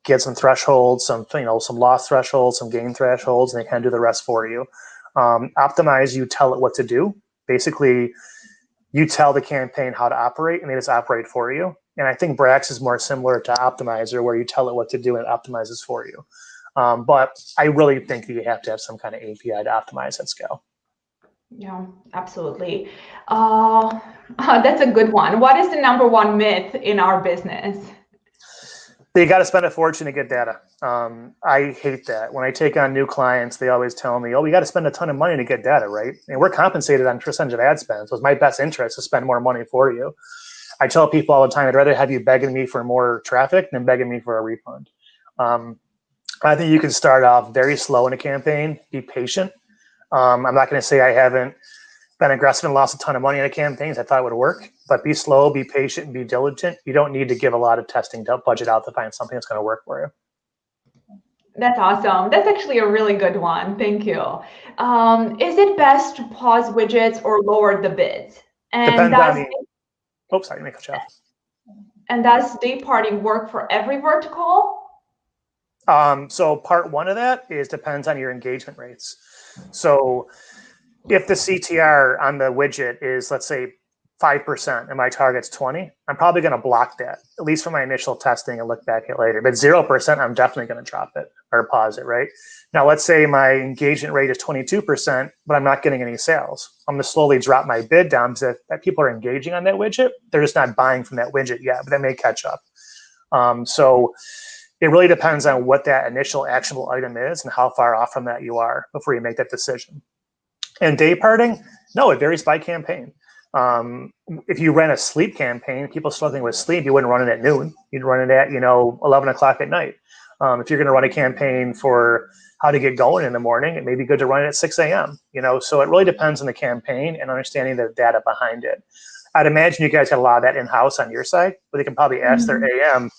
get some thresholds, some loss thresholds, some gain thresholds, and they kind of do the rest for you. Optimize, you tell it what to do. Basically, you tell the campaign how to operate, and they just operate for you. And I think Brax is more similar to Optimizer, where you tell it what to do and it optimizes for you. But I really think you have to have some kind of API to optimize at scale. Yeah, absolutely. That's a good one. What is the #1 myth in our business? You got to spend a fortune to get data. I hate that. When I take on new clients, they always tell me, oh, we got to spend a ton of money to get data, right? And we're compensated on percentage of ad spend. So it's my best interest to spend more money for you. I tell people all the time, I'd rather have you begging me for more traffic than begging me for a refund. I think you can start off very slow in a campaign, be patient. I'm not going to say I haven't been aggressive and lost a ton of money in a campaign. I thought it would work, but be slow, be patient, and be diligent. You don't need to give a lot of testing budget out to find something that's going to work for you. That's awesome. That's actually a really good one. Thank you. Is it best to pause widgets or lower the bids? And Depends on does the, oh, sorry, make a chat. and does day parting work for every vertical? So part one of that is depends on your engagement rates. So if the CTR on the widget is, let's say, 5% and my target's 20, I'm probably going to block that, at least for my initial testing and look back at later. But 0%, I'm definitely going to drop it or pause it, right? Now, let's say my engagement rate is 22%, but I'm not getting any sales. I'm going to slowly drop my bid down because if people are engaging on that widget, they're just not buying from that widget yet, but they may catch up. So it really depends on what that initial actionable item is and how far off from that you are before you make that decision. And day parting, no, it varies by campaign. If you ran a sleep campaign, people struggling with sleep, you wouldn't run it at noon. You'd run it at 11 o'clock at night. If you're going to run a campaign for how to get going in the morning, it may be good to run it at 6 a.m. So it really depends on the campaign and understanding the data behind it. I'd imagine you guys got a lot of that in-house on your side, but they can probably ask their AM,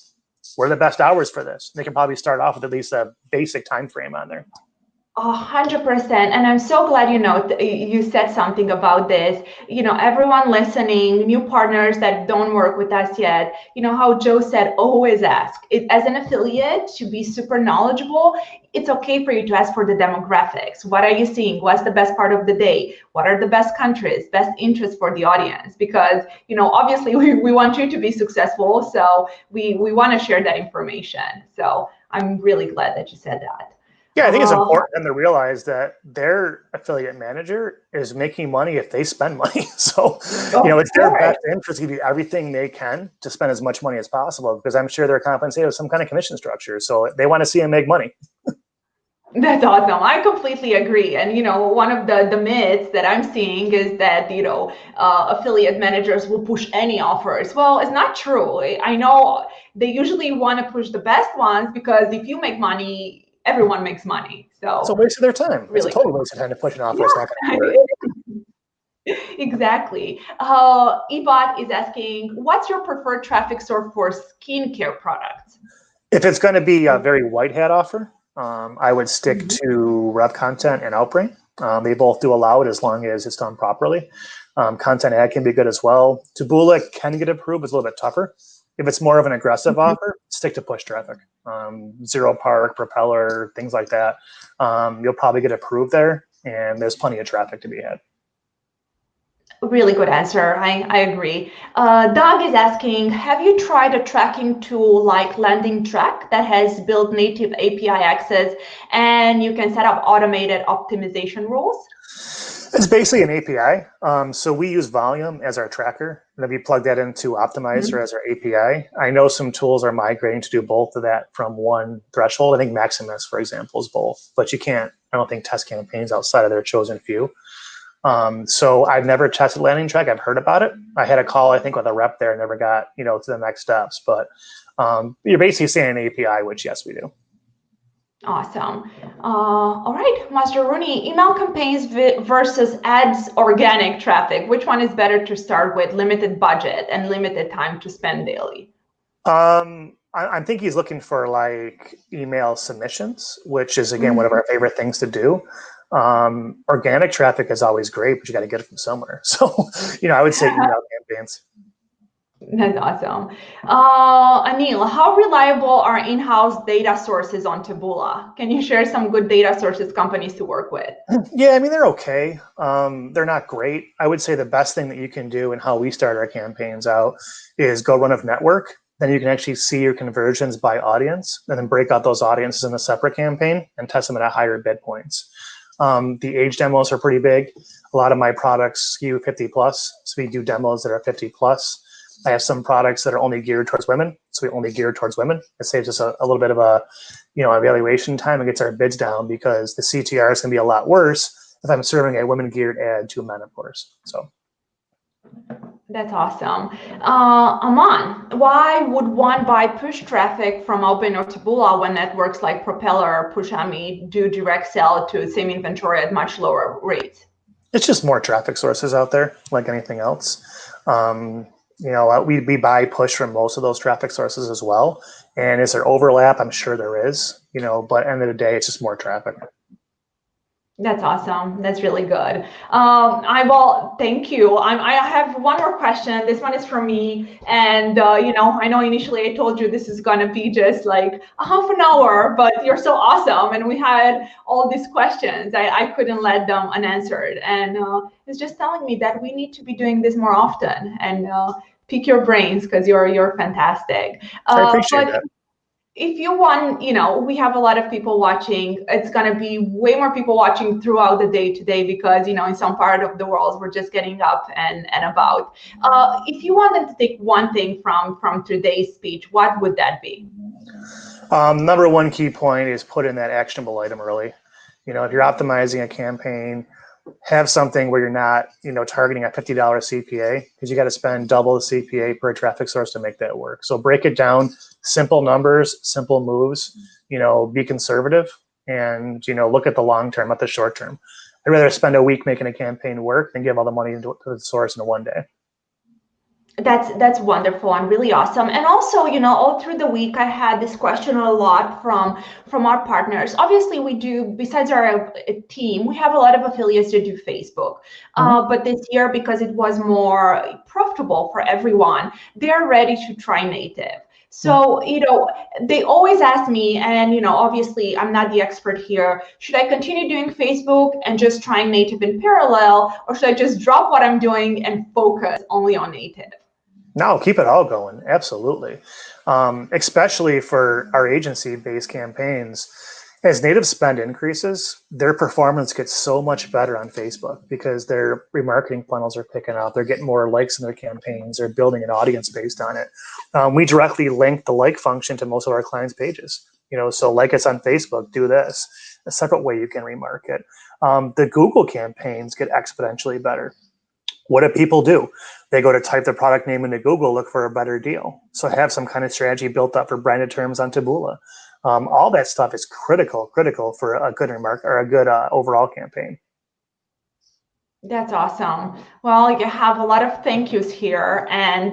what are the best hours for this? They can probably start off with at least a basic time frame on there. 100%. And I'm so glad, you said something about this. Everyone listening, new partners that don't work with us yet, how Joe said, always ask. As an affiliate, to be super knowledgeable, it's okay for you to ask for the demographics. What are you seeing? What's the best part of the day? What are the best countries, best interests for the audience? Because, obviously we want you to be successful. So we want to share that information. So I'm really glad that you said that. Yeah, I think it's important for them to realize that their affiliate manager is making money if they spend money. So, it's their best interest to do everything they can to spend as much money as possible, because I'm sure they're compensated with some kind of commission structure. So they want to see them make money. That's awesome. I completely agree. And, one of the myths that I'm seeing is that, affiliate managers will push any offers. Well, it's not true. I know they usually want to push the best ones because if you make money, everyone makes money. So it's a waste of their time. Really, it's a total waste of time to push an offer. Yeah. It's not going to work. Exactly. Ebot is asking, what's your preferred traffic source for skincare products? If it's going to be a very white hat offer, I would stick to Rev Content and Outbrain. They both do allow it as long as it's done properly. Content ad can be good as well. Taboola can get approved. It's a little bit tougher. If it's more of an aggressive offer, stick to push traffic. Zero Park, Propeller, things like that. You'll probably get approved there, and there's plenty of traffic to be had. Really good answer. I agree. Doug is asking, have you tried a tracking tool like Landing Track that has built native API access and you can set up automated optimization rules? It's basically an API. So we use Volume as our tracker, and then we plug that into Optimizer as our API. I know some tools are migrating to do both of that from one threshold. I think Maximus, for example, is both, but you can't, I don't think, test campaigns outside of their chosen few. So I've never tested Landing Track. I've heard about it. I had a call, I think, with a rep there, never got, to the next steps, but you're basically saying an API, which yes, we do. Awesome. All right, Master Rooney, email campaigns versus ads organic traffic. Which one is better to start with? Limited budget and limited time to spend daily. I think he's looking for like email submissions, which is again one of our favorite things to do. Organic traffic is always great, but you got to get it from somewhere. So, I would say email campaigns. That's awesome. Anil, how reliable are in-house data sources on Taboola? Can you share some good data sources companies to work with? Yeah, I mean, they're okay. They're not great. I would say the best thing that you can do and how we start our campaigns out is go run a network. Then you can actually see your conversions by audience and then break out those audiences in a separate campaign and test them at a higher bid points. The age demos are pretty big. A lot of my products skew 50 plus. So we do demos that are 50 plus. I have some products that are only geared towards women, so we only gear towards women. It saves us a little bit of a, evaluation time and gets our bids down because the CTR is going to be a lot worse if I'm serving a women-geared ad to men, of course. So that's awesome. Aman, why would one buy push traffic from Open or Taboola when networks like Propeller or Pushami do direct sell to same inventory at much lower rates? It's just more traffic sources out there, like anything else. We buy push from most of those traffic sources as well. And is there overlap? I'm sure there is. but at the end of the day, it's just more traffic. That's awesome. That's really good. Thank you. I have one more question. This one is for me. And, I know initially I told you this is going to be just like a half an hour, but you're so awesome. And we had all these questions. I couldn't let them unanswered. And it's just telling me that we need to be doing this more often and pick your brains because you're fantastic. I appreciate that. If you want, we have a lot of people watching. It's going to be way more people watching throughout the day today because, in some part of the world, we're just getting up and about. If you wanted to take one thing from today's speech, what would that be? Number one key point is put in that actionable item early. If you're optimizing a campaign, have something where you're not, targeting a $50 CPA because you got to spend double the CPA per traffic source to make that work. So break it down, simple numbers, simple moves, be conservative and, look at the long term, not the short term. I'd rather spend a week making a campaign work than give all the money to the source in one day. That's wonderful and really awesome. And also, all through the week, I had this question a lot from our partners. Obviously, we do, besides our team, we have a lot of affiliates that do Facebook. But this year, because it was more profitable for everyone, they're ready to try native. So, they always ask me, and, obviously I'm not the expert here, should I continue doing Facebook and just trying native in parallel, or should I just drop what I'm doing and focus only on native? No, keep it all going. Absolutely. Especially for our agency-based campaigns. As native spend increases, their performance gets so much better on Facebook because their remarketing funnels are picking up. They're getting more likes in their campaigns. They're building an audience based on it. We directly link the like function to most of our clients' pages. So like us on Facebook, do this. A separate way you can remarket. The Google campaigns get exponentially better. What do people do? They go to type the product name into Google, look for a better deal. So have some kind of strategy built up for branded terms on Taboola. All that stuff is critical for a good or a good overall campaign. That's awesome. Well, you have a lot of thank yous here. And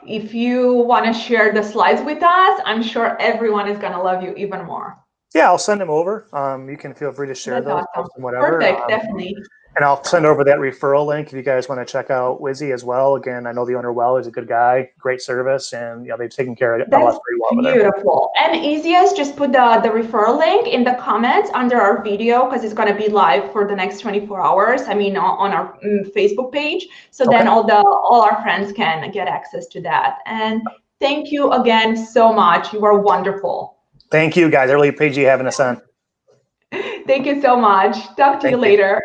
if you want to share the slides with us, I'm sure everyone is going to love you even more. Yeah, I'll send them over. You can feel free to share those. Awesome. Whatever. Perfect, definitely. And I'll send over that referral link if you guys want to check out Wizzy as well. Again, I know the owner well. He's a good guy, great service, and they've taken care of us pretty well over there. Beautiful. And easiest, just put the referral link in the comments under our video because it's going to be live for the next 24 hours. I mean, on our Facebook page. So then all our friends can get access to that. And thank you again so much. You are wonderful. Thank you, guys. I really appreciate you having us on. Thank you so much. Talk to you later.